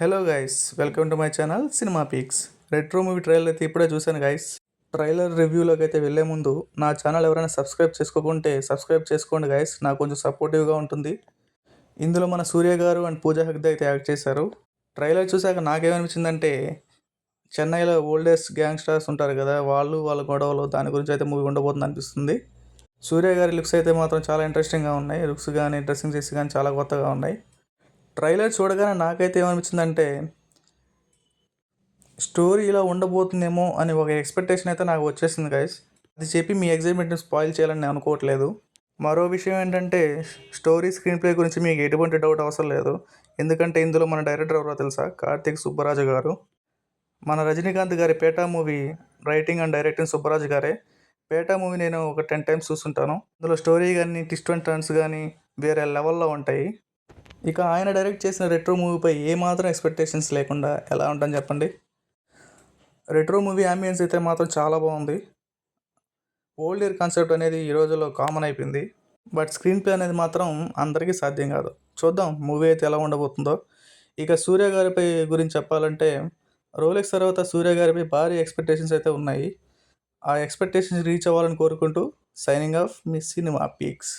Hello guys, welcome to my channel cinema peaks. Retro movie trailer అయితే ఇప్పుడే చూశాను guys. Trailer రివ్యూలోకి అయితే వెళ్ళే ముందు నా ఛానల్ ఎవరైనా సబ్స్క్రైబ్ చేసుకోకుంటే సబ్స్క్రైబ్ చేసుకోండి గైస్, నాకు కొంచెం సపోర్టివ్గా ఉంటుంది. ఇందులో మన సూర్య గారు అండ్ పూజా హెగ్డే అయితే యాక్ట్ చేశారు. ట్రైలర్ చూశాక నాకేమనిపించిందంటే చెన్నైలో ఓల్డెస్ట్ గ్యాంగ్ స్టార్స్ ఉంటారు కదా, వాళ్ళ గొడవలు దాని గురించి అయితే మూవీ ఉండబోతుంది అనిపిస్తుంది. సూర్య గారి లుక్స్ అయితే మాత్రం చాలా ఇంట్రెస్టింగ్గా ఉన్నాయి. లుక్స్ కానీ డ్రెస్సింగ్ చేసి కానీ చాలా కొత్తగా ఉన్నాయి. ట్రైలర్ చూడగానే నాకైతే ఏమనిపించిందంటే స్టోరీ ఇలా ఉండబోతుందేమో అని ఒక ఎక్స్పెక్టేషన్ అయితే నాకు వచ్చేసింది గైస్. అది చెప్పి మీ ఎగ్జైట్మెంట్ని స్పాయిల్ చేయాలని నేను అనుకోవట్లేదు. మరో విషయం ఏంటంటే స్టోరీ స్క్రీన్ ప్లే గురించి మీకు ఎటువంటి డౌట్ అవసరం లేదు. ఎందుకంటే ఇందులో మన డైరెక్టర్ ఎవరో తెలుసా? కార్తీక్ సుబ్బరాజు గారు. మన రజనీకాంత్ గారి Petta movie writing and directing Subbaraju గారే. పేటా మూవీ నేను ఒక 10 టైమ్స్ చూస్తుంటాను. ఇందులో స్టోరీ కానీ ట్విస్ట్ అండ్ టర్న్స్ కానీ వేరే లెవెల్లో ఉంటాయి. ఇక ఆయన డైరెక్ట్ చేసిన రెట్రో మూవీపై ఏమాత్రం ఎక్స్పెక్టేషన్స్ లేకుండా ఎలా ఉంటాను చెప్పండి. రెట్రో మూవీ అంబియన్స్ అయితే మాత్రం చాలా బాగుంది. ఓల్డ్ ఇయర్ కాన్సెప్ట్ అనేది ఈ రోజుల్లో కామన్ అయిపోయింది. బట్ స్క్రీన్ ప్లే అనేది మాత్రం అందరికీ సాధ్యం కాదు. చూద్దాం మూవీ అయితే ఎలా ఉండబోతుందో. ఇక సూర్య గారిపై గురించి చెప్పాలంటే రోలెక్స్ తర్వాత సూర్య గారిపై భారీ ఎక్స్పెక్టేషన్స్ అయితే ఉన్నాయి. ఆ ఎక్స్పెక్టేషన్స్ రీచ్ అవ్వాలని కోరుకుంటూ సైనింగ్ ఆఫ్ మీ సినిమా పీక్స్.